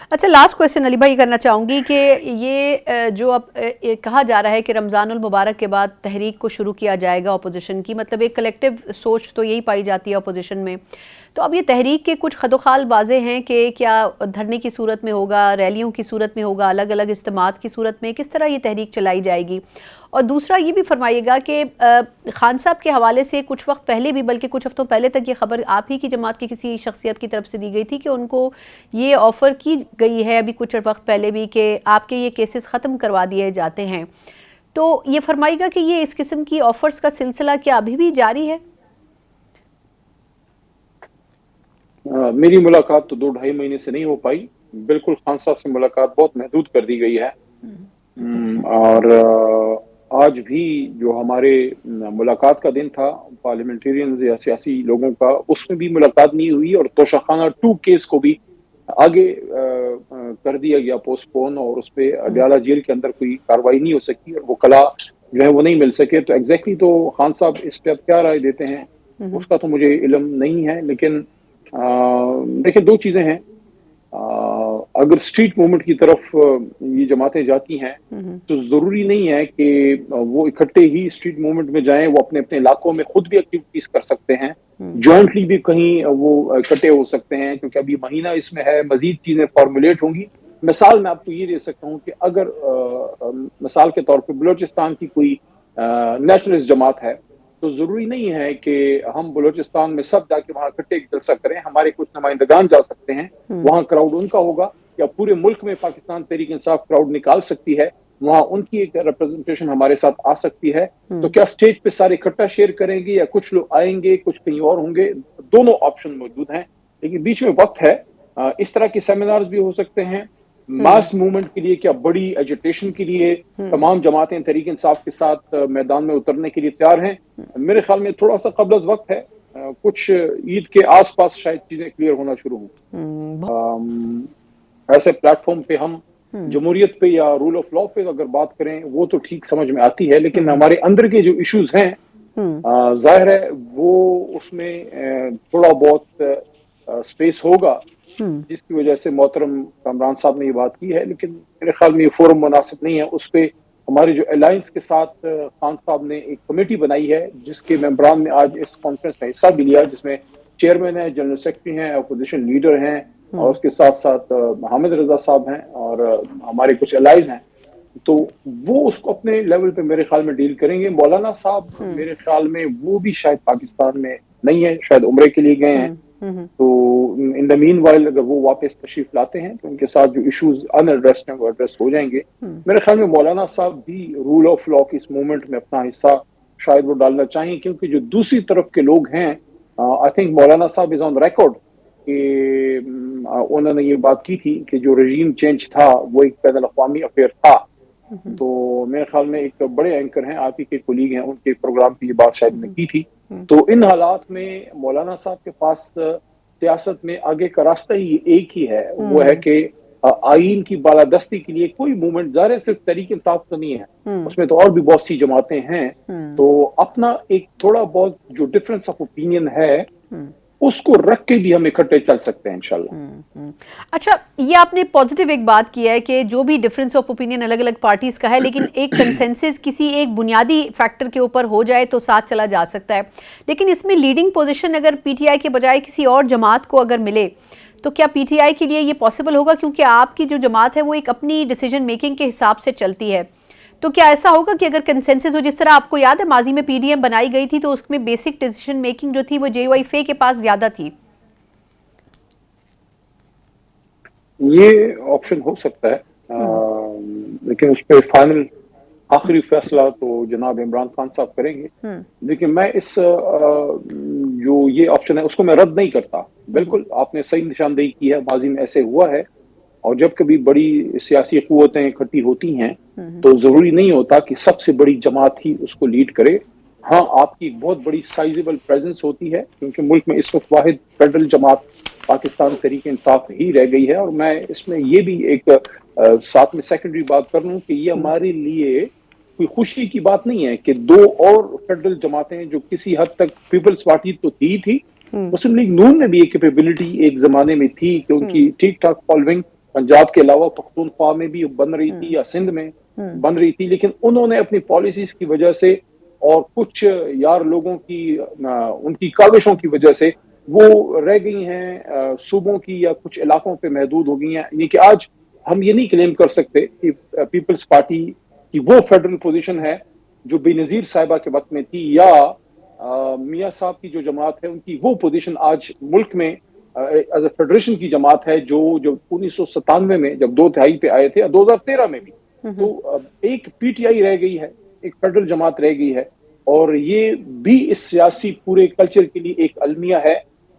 अच्छा, last question Ali भाई करना चाहूँगी कि ये जो अब कहा जा रहा है कि रमज़ानुल मुबारक के बाद तहरीक को शुरू किया जाएगा अपोजिशन की, मतलब एक कलेक्टिव सोच तो यही पाई जाती है अपोजिशन में। तो अब ये तहरीक के कुछ खदोखाल वाज़े हैं कि क्या धरने की सूरत में होगा, रैलियों की सूरत में होगा, अलग अलग इज्तिमात की सूरत में, किस तरह ये तहरीक चलाई जाएगी? और दूसरा ये भी फरमाइएगा कि खान साहब के हवाले से कुछ वक्त पहले भी, बल्कि कुछ हफ्तों पहले तक ये खबर आप ही की जमात की किसी शख्सियत की तरफ से दी गई थी कि उनको ये ऑफ़र की गई है अभी कुछ वक्त पहले भी कि आपके ये केसेस ख़त्म करवा दिए जाते हैं। तो ये फरमाइएगा कि ये इस किस्म की ऑफ़र्स का सिलसिला क्या अभी भी जारी है? मेरी मुलाकात तो 2-2.5 महीने से नहीं हो पाई। बिल्कुल खान साहब से मुलाकात बहुत महदूद कर दी गई है। और आज भी जो हमारे मुलाकात का दिन था पार्लियामेंटेरियंस या सियासी लोगों का, उसमें भी मुलाकात नहीं हुई और तोशाखाना 2 केस को भी आगे कर दिया गया पोस्टपोन, और उस पर अडयाला जेल के अंदर कोई कार्रवाई नहीं हो सकी और वो कला जो है वो नहीं मिल सके। तो एग्जैक्टली तो खान साहब इस पे अब क्या राय देते हैं उसका तो मुझे इल्म नहीं है, लेकिन देखिए 2 चीजें हैं। अगर स्ट्रीट मूवमेंट की तरफ ये जमातें जाती हैं तो जरूरी नहीं है कि वो इकट्ठे ही स्ट्रीट मूवमेंट में जाएं, वो अपने अपने इलाकों में खुद भी एक्टिविटीज कर सकते हैं, जॉइंटली भी कहीं वो इकट्ठे हो सकते हैं, क्योंकि अभी महीना इसमें है, मजीद चीजें फॉर्मुलेट होंगी। मिसाल मैं आपको ये दे सकता हूँ कि अगर मिसाल के तौर पर बलूचिस्तान की कोई नेशनलिस्ट जमात है तो जरूरी नहीं है कि हम बलूचिस्तान में सब जाके वहां इकट्ठे एक जलसा करें। हमारे कुछ नुमाइंदगान जा सकते हैं, वहां क्राउड उनका होगा, या पूरे मुल्क में पाकिस्तान तहरीक इंसाफ क्राउड निकाल सकती है, वहां उनकी एक रिप्रेजेंटेशन हमारे साथ आ सकती है। तो क्या स्टेज पे सारे इकट्ठा शेयर करेंगे या कुछ लोग आएंगे, कुछ कहीं और होंगे? दोनों ऑप्शन मौजूद हैं, लेकिन बीच में वक्त है। इस तरह के सेमिनार्स भी हो सकते हैं मास मूवमेंट के लिए, क्या बड़ी एजुटेशन के लिए तमाम जमातें तहरीक इंसाफ के साथ मैदान में उतरने के लिए तैयार हैं। मेरे ख्याल में थोड़ा सा कबल वक्त है, कुछ ईद के आसपास शायद चीजें क्लियर होना शुरू हों। ऐसे प्लेटफॉर्म पे हम जमहूरियत पे या रूल ऑफ लॉ पे अगर बात करें वो तो ठीक समझ में आती है, लेकिन हमारे अंदर के जो इश्यूज हैं जाहिर है वो उसमें थोड़ा बहुत स्पेस होगा, जिसकी वजह से मोहतरम कामरान साहब ने ये बात की है। लेकिन मेरे ख्याल में ये फोरम मुनासिब नहीं है। उस पर हमारे जो अलायंस के साथ खान साहब ने एक कमेटी बनाई है, जिसके मेंबरान ने आज इस कॉन्फ्रेंस में हिस्सा भी लिया, जिसमें चेयरमैन है, जनरल सेक्रेटरी हैं, अपोजिशन लीडर हैं, और उसके साथ साथ मोहम्मद रजा साहब हैं और हमारे कुछ अलाइज हैं। तो वो उसको अपने लेवल पे मेरे ख्याल में डील करेंगे। मौलाना साहब मेरे ख्याल में वो भी शायद पाकिस्तान में नहीं है, शायद उम्रे के लिए गए हैं। तो इन द मीन वाइल अगर वो वापस तशरीफ लाते हैं तो उनके साथ जो इश्यूज अनएड्रेस्ड हैं वो एड्रेस हो जाएंगे। मेरे ख्याल में मौलाना साहब भी रूल ऑफ लॉ की इस मूवमेंट में अपना हिस्सा शायद वो डालना चाहिए, क्योंकि जो दूसरी तरफ के लोग हैं, आई थिंक मौलाना साहब इज ऑन रिकॉर्ड कि उन्होंने ये बात की थी कि जो रजीम चेंज था वो एक बैनुल अक़वामी अफेयर था। तो मेरे ख्याल में एक बड़े एंकर हैं, आप ही के कोलीग हैं, उनके प्रोग्राम की ये बात शायद ने की थी। तो इन हालात में मौलाना साहब के पास सियासत में आगे का रास्ता ही एक ही है, वो है कि आईन की बालादस्ती के लिए कोई मूवमेंट, ज़ाहिर सिर्फ तहरीक इंसाफ तो नहीं है, उसमें तो और भी बहुत सी जमातें हैं। तो अपना एक थोड़ा बहुत जो डिफरेंस ऑफ ओपिनियन है उसको रख के भी हम इकट्ठे चल सकते हैं इंशाल्लाह। अच्छा, ये आपने पॉजिटिव एक बात की है कि जो भी डिफरेंस ऑफ ओपिनियन अलग अलग पार्टीज का है, लेकिन एक कंसेंसस किसी एक बुनियादी फैक्टर के ऊपर हो जाए तो साथ चला जा सकता है। लेकिन इसमें लीडिंग पोजीशन अगर पीटीआई के बजाय किसी और जमात को अगर मिले तो क्या पीटीआई के लिए ये पॉसिबल होगा? क्योंकि आपकी जो जमात है वो एक अपनी डिसीजन मेकिंग के हिसाब से चलती है। तो क्या ऐसा होगा कि अगर कंसेंसस हो, जिस तरह आपको याद है माजी में पीडीएम बनाई गई थी तो उसमें बेसिक डिसीजन मेकिंग जो थी वो जेवाईफे के पास ज्यादा थी? ये ऑप्शन हो सकता है, लेकिन उस पर फाइनल आखिरी फैसला तो जनाब इमरान खान साहब करेंगे। लेकिन मैं इस जो ये ऑप्शन है उसको मैं रद्द नहीं करता। बिल्कुल आपने सही निशानदेही की है, माजी में ऐसे हुआ है, और जब कभी बड़ी सियासी कुव्वतें इकट्ठी होती हैं तो जरूरी नहीं होता कि सबसे बड़ी जमात ही उसको लीड करे। हाँ, आपकी एक बहुत बड़ी साइजेबल प्रेजेंस होती है, क्योंकि मुल्क में इस वक्त वाहिद फेडरल जमात पाकिस्तान तहरीक इंसाफ ही रह गई है। और मैं इसमें ये भी एक साथ में सेकेंडरी बात कर लूं कि ये हमारे लिए कोई खुशी की बात नहीं है कि 2 और फेडरल जमातें जो किसी हद तक पीपल्स पार्टी तो थी, मुस्लिम लीग नून में भी एक कैपेबिलिटी एक जमाने में थी कि उनकी ठीक ठाक फॉलोइंग पंजाब के अलावा पख्तूनख्वा में भी बन रही थी या सिंध में बन रही थी, लेकिन उन्होंने अपनी पॉलिसीज की वजह से और कुछ यार लोगों की उनकी काविशों की वजह से वो रह गई हैं सूबों की या कुछ इलाकों पे महदूद हो गई हैं। यानी कि आज हम ये नहीं क्लेम कर सकते कि पीपल्स पार्टी की वो फेडरल पोजीशन है जो बेनजीर साहिबा के वक्त में थी, या मियाँ साहब की जो जमात है उनकी वो पोजीशन आज मुल्क में एज ए फेडरेशन की जमात है जो 1997 में जब 2/3 पे आए थे, 2013 में भी। तो एक पीटीआई रह गई है, एक फेडरल जमात रह गई है, और ये भी इस सियासी पूरे कल्चर के लिए एक अलमिया है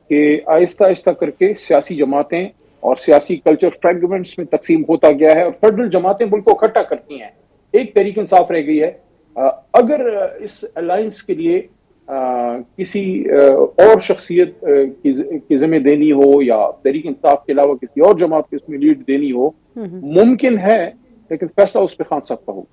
कि आहिस्ता आहिस्ता करके सियासी जमातें और सियासी कल्चर फ्रेगमेंट्स में तकसीम होता गया है और फेडरल जमातें मुल्क को इकट्ठा करती हैं। एक तहरीक इंसाफ रह गई है। अगर इस अलायंस के लिए किसी और शख्सियत की जिम्मे देनी हो या तहरीक इंसाफ के अलावा किसी और जमात को इसमें लीड देनी हो, मुमकिन है, लेकिन फैसला उस पर खान साहब का हो।